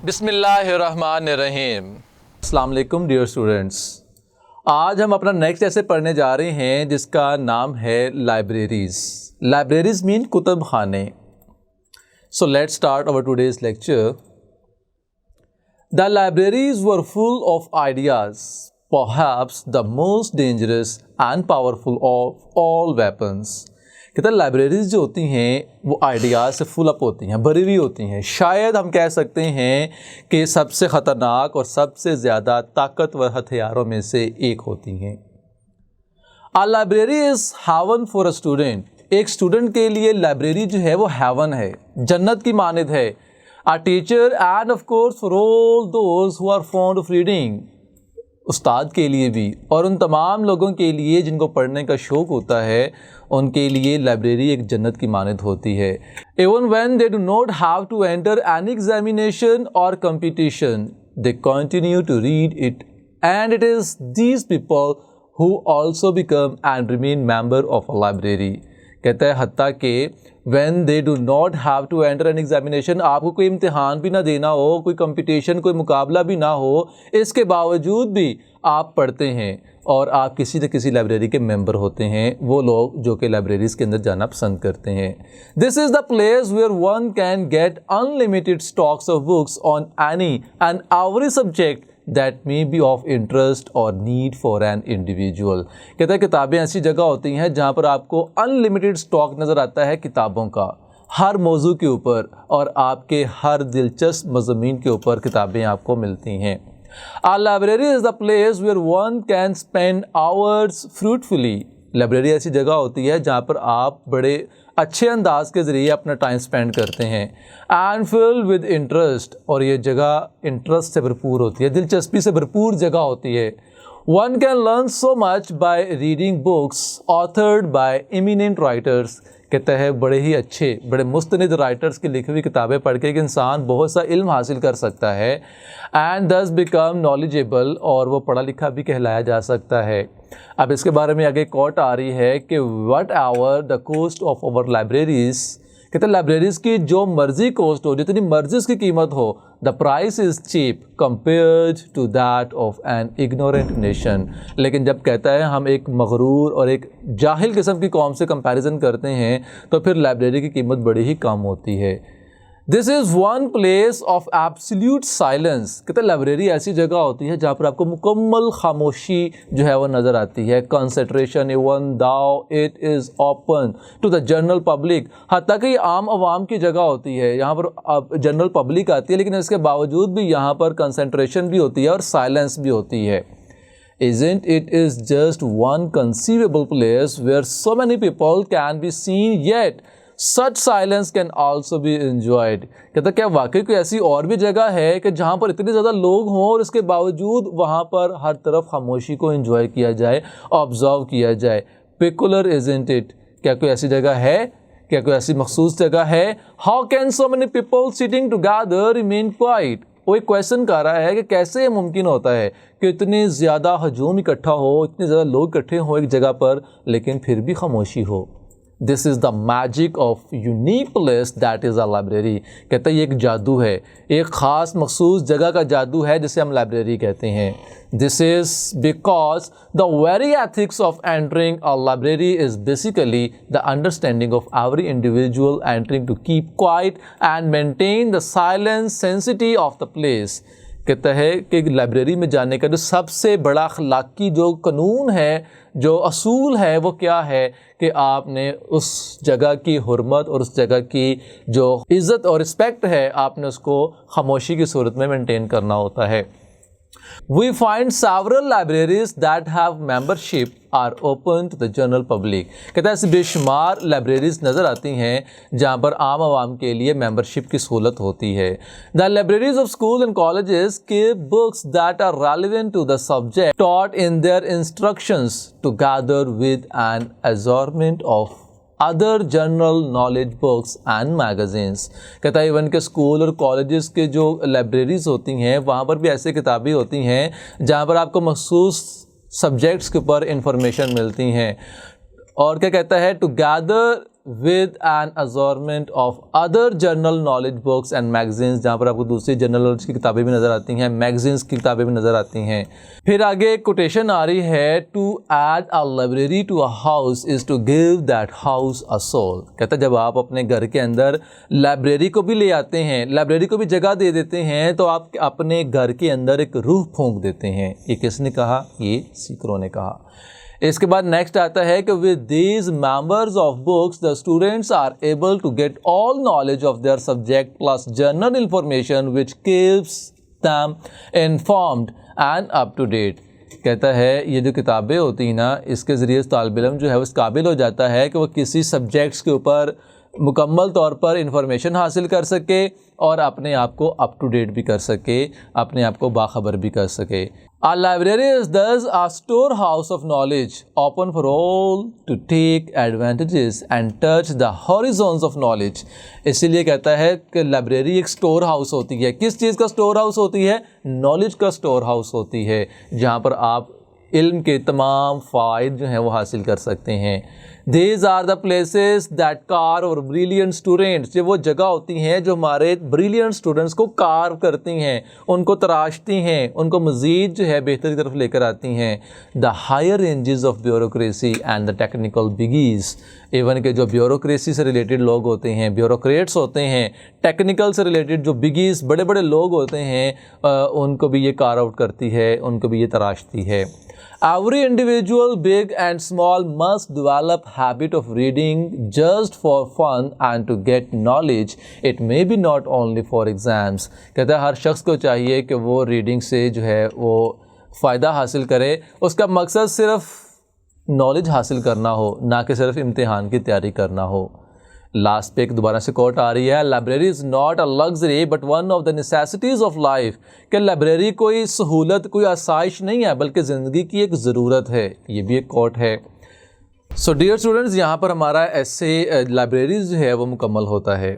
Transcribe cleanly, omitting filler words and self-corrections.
بسم اللہ الرحمن الرحیم۔ السلام علیکم ڈیئر اسٹوڈنٹس، آج ہم اپنا نیکسٹ ایسے پڑھنے جا رہے ہیں جس کا نام ہے لائبریریز۔ لائبریریز مین کتب خانے۔ So let's start our today's lecture. The libraries were full of ideas, perhaps the most dangerous and powerful of all weapons. کہتا ہے لائبریریز جو ہوتی ہیں وہ آئیڈیاز سے فل اپ ہوتی ہیں، بھری ہوئی ہوتی ہیں۔ شاید ہم کہہ سکتے ہیں کہ سب سے خطرناک اور سب سے زیادہ طاقتور ہتھیاروں میں سے ایک ہوتی ہیں۔ A library is heaven for a student. ایک اسٹوڈنٹ کے لیے لائبریری جو ہے وہ ہیون ہے، جنت کی مانند ہے۔ A teacher and of course for all those who are fond of reading. استاد کے لیے بھی اور ان تمام لوگوں کے لیے جن کو پڑھنے کا شوق ہوتا ہے، ان کے لیے لائبریری ایک جنت کی مانند ہوتی ہے۔ Even when they do not have to enter any examination or competition, they continue to read it. And it is these people who also become and remain member of a library. کہتا ہے حتیٰ کہ when they do not have to enter an examination، آپ کو کوئی امتحان بھی نہ دینا ہو، کوئی کمپٹیشن، کوئی مقابلہ بھی نہ ہو، اس کے باوجود بھی آپ پڑھتے ہیں اور آپ کسی نہ کسی لائبریری کے ممبر ہوتے ہیں، وہ لوگ جو کہ لائبریریز کے اندر جانا پسند کرتے ہیں۔ This is the place where one can get unlimited stocks of books on any and every subject that may be of interest or need for an individual. کہتا ہے کتابیں ایسی جگہ ہوتی ہیں جہاں پر آپ کو unlimited stock نظر آتا ہے کتابوں کا، ہر موضوع کے اوپر اور آپ کے ہر دلچسپ مضامین کے اوپر کتابیں آپ کو ملتی ہیں۔ A library is the place where one can spend hours fruitfully. Library ایسی جگہ ہوتی ہے جہاں پر آپ بڑے اچھے انداز کے ذریعے اپنا ٹائم سپینڈ کرتے ہیں۔ اینڈ filled with interest، اور یہ جگہ انٹرسٹ سے بھرپور ہوتی ہے، دلچسپی سے بھرپور جگہ ہوتی ہے۔ One can learn so much by reading books authored by eminent writers. کہتا ہے بڑے ہی اچھے، بڑے مستند رائٹرز کی لکھی ہوئی کتابیں پڑھ کے ایک انسان بہت سا علم حاصل کر سکتا ہے۔ اینڈ thus become knowledgeable، اور وہ پڑھا لکھا بھی کہلایا جا سکتا ہے۔ اب اس کے بارے میں آگے کوٹ آ رہی ہے کہ whatever the cost of over libraries, کہتے ہیں لائبریریز کی جو مرضی کوسٹ ہو، جتنی مرضی اس کی قیمت ہو، the price is cheap compared to that of an ignorant nation. لیکن جب کہتا ہے ہم ایک مغرور اور ایک جاہل قسم کی قوم سے کمپیریزن کرتے ہیں تو پھر لائبریری کی قیمت بڑی ہی کم ہوتی ہے۔ This is one place of absolute silence, کہتے ہیں لائبریری ایسی جگہ ہوتی ہے جہاں پر آپ کو مکمل خاموشی جو ہے وہ نظر آتی ہے۔ Concentration even though it is open to the general public, حتیٰ کہ یہ عام عوام کی جگہ ہوتی ہے، یہاں پر جنرل پبلک آتی ہے لیکن اس کے باوجود بھی یہاں پر کنسنٹریشن بھی ہوتی ہے اور سائلنس بھی ہوتی ہے۔ Isn't it is just one conceivable place where so many people can be seen yet such silence can also be enjoyed. کہتا کیا واقعی کوئی ایسی اور بھی جگہ ہے کہ جہاں پر اتنے زیادہ لوگ ہوں اور اس کے باوجود وہاں پر ہر طرف خاموشی کو انجوائے کیا جائے، آبزرو کیا جائے۔ Peculiar isn't it؟ کیا کوئی ایسی جگہ ہے؟ کیا کوئی ایسی مخصوص جگہ ہے؟ How can so many people sitting together remain quiet؟ وہ ایک کویشچن کر رہا ہے کہ کیسے یہ ممکن ہوتا ہے کہ اتنے زیادہ ہجوم اکٹھا ہو، اتنے زیادہ لوگ اکٹھے ہوں ایک جگہ پر لیکن پھر بھی خاموشی ہو۔ This is the magic of unique place that is a library. کہتا ہے یہ ایک جادو ہے، ایک خاص مخصوص جگہ کا جادو ہے جسے ہم لائبریری کہتے ہیں۔ This is because the very ethics of entering a library is basically the understanding of every individual entering to keep quiet and maintain the silence sanctity of the place. کہتا ہے کہ لائبریری میں جانے کا جو سب سے بڑا اخلاقی جو قانون ہے، جو اصول ہے، وہ کیا ہے کہ آپ نے اس جگہ کی حرمت اور اس جگہ کی جو عزت اور رسپیکٹ ہے، آپ نے اس کو خاموشی کی صورت میں مینٹین کرنا ہوتا ہے۔ We find several libraries that have membership are open to the general public. کہتا ہے ایسے بے شمار لائبریریز نظر آتی ہیں جہاں پر عام عوام کے لیے ممبرشپ کی سہولت ہوتی ہے۔ The libraries of schools and colleges keep books that are relevant to the subject taught in their instructions together with an assortment of other general knowledge books and magazines. کہتا ہے ایون کہ school اور colleges کے جو libraries ہوتی ہیں وہاں پر بھی ایسی کتابیں ہوتی ہیں جہاں پر آپ کو مخصوص سبجیکٹس کے اوپر انفارمیشن ملتی ہیں. اور کیا کہتا ہے together with an assortment of other general knowledge books and magazines, جہاں پر آپ کو دوسری جنرل نالج کی کتابیں بھی نظر آتی ہیں, میگزینس کی کتابیں بھی نظر آتی ہیں. پھر آگے ایک کوٹیشن آ رہی ہے, to add a library to a house is to give that house a soul. کہتا ہے جب آپ اپنے گھر کے اندر لائبریری کو بھی لے آتے ہیں, لائبریری کو بھی جگہ دے دیتے ہیں, تو آپ اپنے گھر کے اندر ایک روح پھونک دیتے ہیں. یہ کس نے کہا؟ یہ سیکرو نے کہا. اس کے بعد نیکسٹ آتا ہے کہ with these members of books the students are able to get all knowledge of their subject plus general information which keeps them informed and up to date. کہتا ہے یہ جو کتابیں ہوتی ہیں نا, اس کے ذریعے طالب علم جو ہے اس قابل ہو جاتا ہے کہ وہ کسی سبجیکٹس کے اوپر مکمل طور پر انفارمیشن حاصل کر سکے اور اپنے آپ کو اپ ٹو ڈیٹ بھی کر سکے, اپنے آپ کو باخبر بھی کر سکے. A library is thus a storehouse of knowledge, open for all to take advantages and touch the horizons of knowledge. اسی لیے کہتا ہے کہ لائبریری ایک سٹور ہاؤس ہوتی ہے. کس چیز کا سٹور ہاؤس ہوتی ہے؟ نالج کا سٹور ہاؤس ہوتی ہے, جہاں پر آپ علم کے تمام فوائد جو ہیں وہ حاصل کر سکتے ہیں. These are the places that carve our brilliant students. یہ وہ جگہ ہوتی ہیں جو ہمارے brilliant students کو کارو کرتی ہیں, ان کو تراشتی ہیں, ان کو مزید جو ہے بہتر کی طرف لے کر آتی ہیں. The higher ranges of bureaucracy and the technical biggies. Even کہ جو بیوروکریسی سے ریلیٹڈ لوگ ہوتے ہیں, بیوروکریٹس ہوتے ہیں, ٹیکنیکل سے ریلیٹڈ جو بگیز بڑے بڑے لوگ ہوتے ہیں, ان کو بھی یہ کار آؤٹ کرتی ہے, ان کو بھی یہ تراشتی ہے. Every individual, big and small, must develop habit of reading just for fun and to get knowledge. It may be not only for exams. کہتا ہے ہر شخص کو چاہیے کہ وہ ریڈنگ سے جو ہے وہ فائدہ حاصل کرے, اس کا مقصد صرف نالج حاصل کرنا ہو, نہ کہ صرف امتحان کی تیاری کرنا ہو. لاسٹ پہ ایک دوبارہ سے کوٹ آ رہی ہے, library is not a luxury but one of the necessities of life. کہ لائبریری کوئی سہولت, کوئی آسائش نہیں ہے, بلکہ زندگی کی ایک ضرورت ہے. یہ بھی ایک کوٹ ہے. سو ڈیئر اسٹوڈنٹس, یہاں پر ہمارا ایسے لائبریریز جو ہے وہ مکمل ہوتا ہے.